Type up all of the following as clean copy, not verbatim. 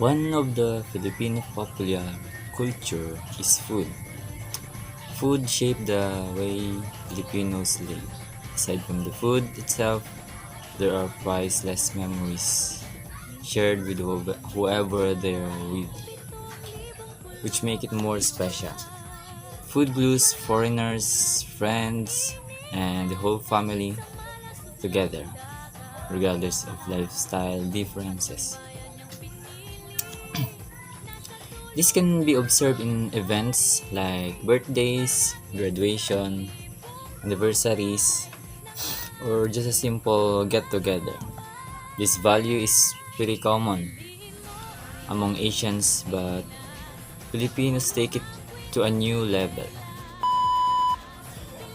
One of the Filipino popular culture is food. Food shaped the way Filipinos live. Aside from the food itself, there are priceless memories shared with whoever they're with, which make it more special. Food glues foreigners, friends, and the whole family together, regardless of lifestyle differences. This can be observed in events like birthdays, graduation, anniversaries, or just a simple get together. This value is pretty common among Asians, but Filipinos take it to a new level.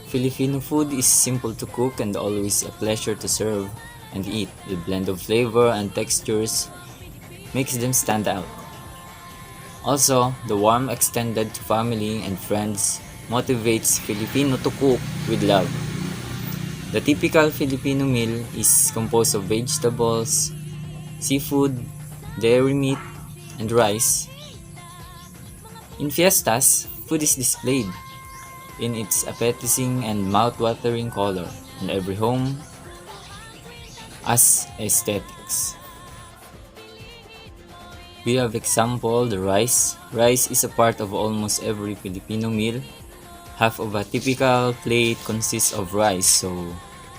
Filipino food is simple to cook and always a pleasure to serve and eat. The blend of flavor and textures makes them stand out. Also, the warmth extended to family and friends motivates Filipino to cook with love. The typical Filipino meal is composed of vegetables, seafood, dairy meat, and rice. In fiestas, food is displayed in its appetizing and mouth-watering color, and every home as aesthetics. We have example the rice. Rice is a part of almost every Filipino meal. Half of a typical plate consists of rice, so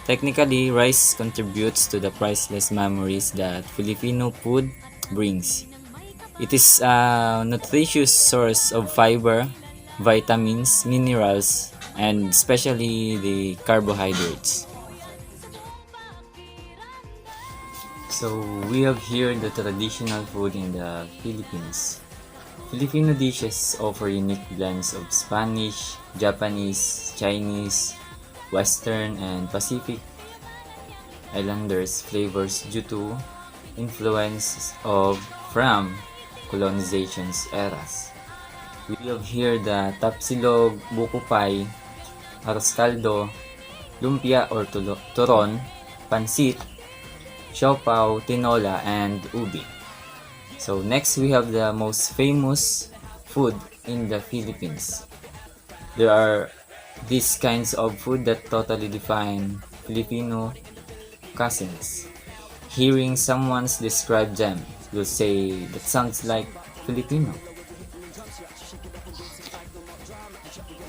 technically rice contributes to the priceless memories that Filipino food brings. It is a nutritious source of fiber, vitamins, minerals, and especially the carbohydrates. So we have here the traditional food in the Philippines. Filipino dishes offer unique blends of Spanish, Japanese, Chinese, Western, and Pacific Islanders flavors due to influence of from colonization's eras. We have here the tapsilog, buko pie, arroz caldo, lumpia or turon, pansit, siopaw, tinola, and ubi. So next we have the most famous food in the Philippines. There are these kinds of food that totally define Filipino cuisines. Hearing someone describe them, you'll say that sounds like Filipino.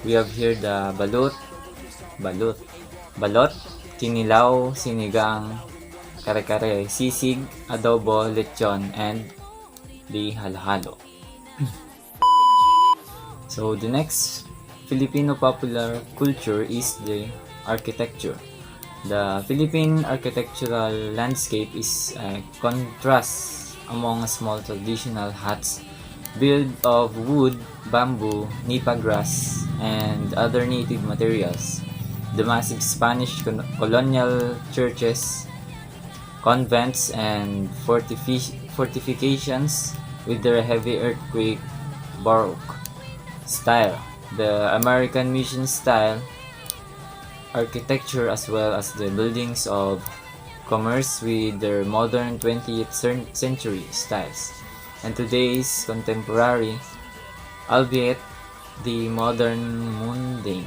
We have here the balot, kinilaw, sinigang, kare-kare, sisig, adobo, lechon, and the halo-halo. So the next Filipino popular culture is the architecture. The Philippine architectural landscape is a contrast among small traditional huts built of wood, bamboo, nipa grass, and other native materials. The massive Spanish colonial churches, convents, and fortifications with their heavy earthquake Baroque style, the American mission style architecture, as well as the buildings of commerce with their modern 20th century styles, and today's contemporary, albeit the modern mundane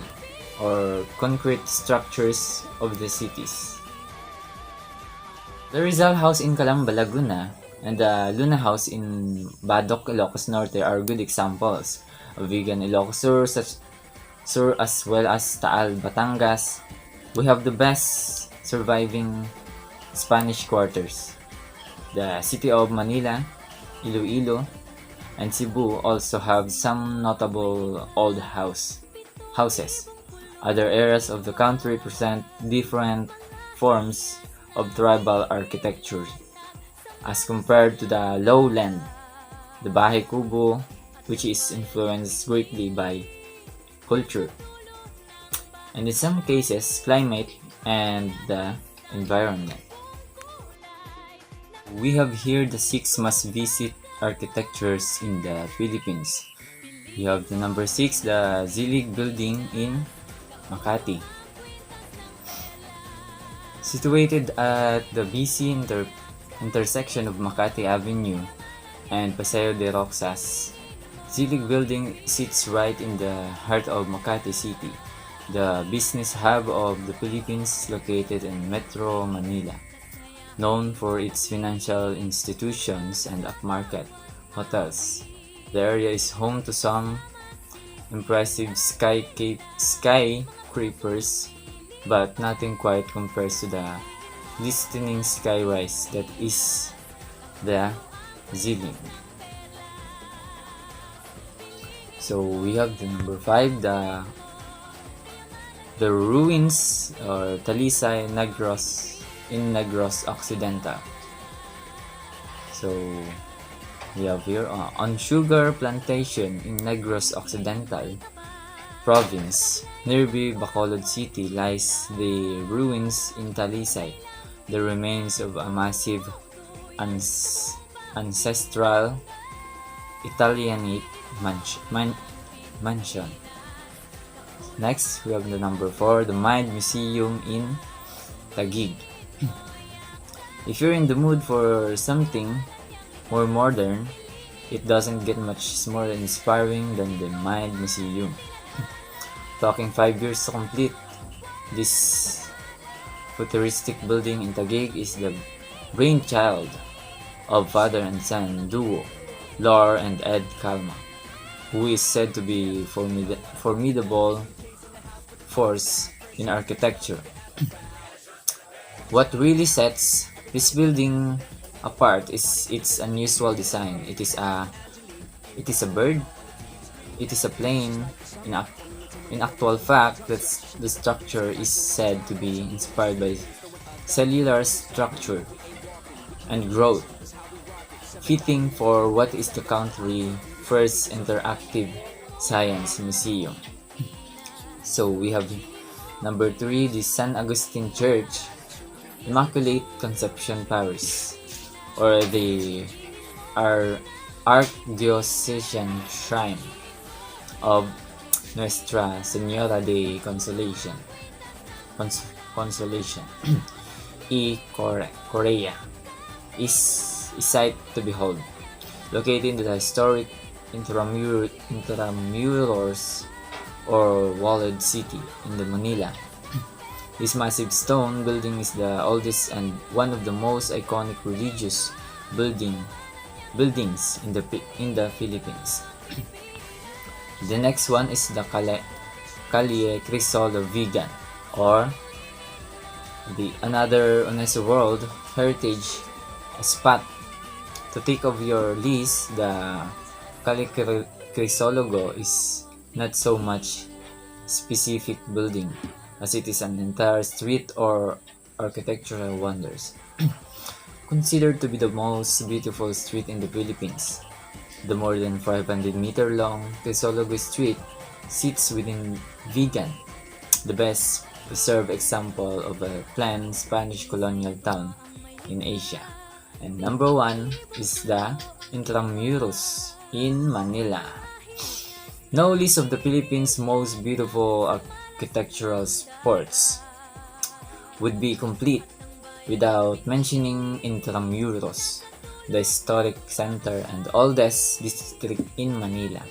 or concrete structures of the cities. The Rizal House in Calamba, Laguna, and the Luna House in Badoc, Ilocos Norte are good examples of vegan Ilocos Sur as well as Taal, Batangas. We have the best surviving Spanish quarters. The city of Manila, Iloilo, and Cebu also have some notable old houses. Other areas of the country present different forms of tribal architecture as compared to the lowland, the Bahay Kubo, which is influenced greatly by culture, and in some cases climate and the environment. We have here the 6 must-visit architectures in the Philippines. We have the number 6, the Zilig Building in Makati. Situated at the BC intersection of Makati Avenue and Paseo de Roxas. Zelig Building sits right in the heart of Makati City, the business hub of the Philippines located in Metro Manila. Known for its financial institutions and upmarket hotels, the area is home to some impressive skyscrapers, but nothing quite compares to the glistening skyrise that is the Zelig. So we have the number 5, the ruins or Talisay Negros in Negros Occidental. So we have here on sugar plantation in Negros Occidental province, nearby Bacolod City, lies the ruins in Talisay, the remains of a massive ancestral Italianate mansion. Next, we have the number 4, the Mind Museum in Taguig. If you're in the mood for something more modern, it doesn't get much more inspiring than the Mind Museum. Talking 5 years to complete, this futuristic building in Taguig is the brainchild of father and son duo, Lor and Ed Calma, who is said to be formidable force in architecture. What really sets this building apart is its unusual design. It is a bird. It is a plane. In actual fact, the structure is said to be inspired by cellular structure and growth, fitting for what is the country's first interactive science museum. So we have number 3, the San Agustin Church, Immaculate Conception Paris, or the Archdiocesan Shrine of Nuestra Señora de Consolation, Korea, is a sight to behold. Located in the historic Intramuros or walled city in the Manila, this massive stone building is the oldest and one of the most iconic religious buildings in the Philippines. The next one is the Calle Crisolo Vigan, or the another UNESCO World Heritage spot to take off your list. The Calle Crisologo is not so much specific building, as it is an entire street or architectural wonders. Considered to be the most beautiful street in the Philippines, the more than 500-meter long Crisologo Street sits within Vigan, the best preserved example of a planned Spanish colonial town in Asia. And number 1 is the Intramuros in Manila. No list of the Philippines' most beautiful architectural spots would be complete without mentioning Intramuros, the historic center and oldest district in Manila.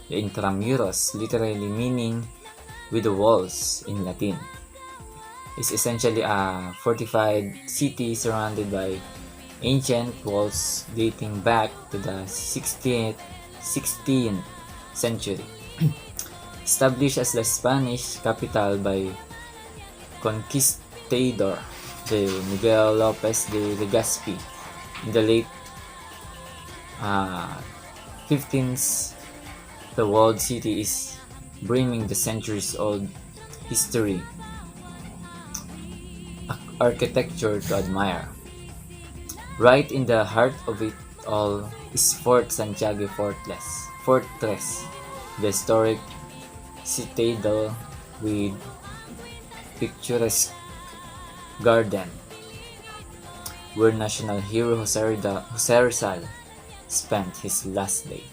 The Intramuros, literally meaning with the walls in Latin, is essentially a fortified city surrounded by ancient walls dating back to the 16th century. Established as the Spanish capital by conquistador Miguel Lopez de Legazpi in the late 15th, the walled city is brimming the centuries-old history, architecture to admire. Right in the heart of it all is Fort Santiago Fortress, the historic citadel with picturesque garden, where national hero Jose Rizal spent his last day.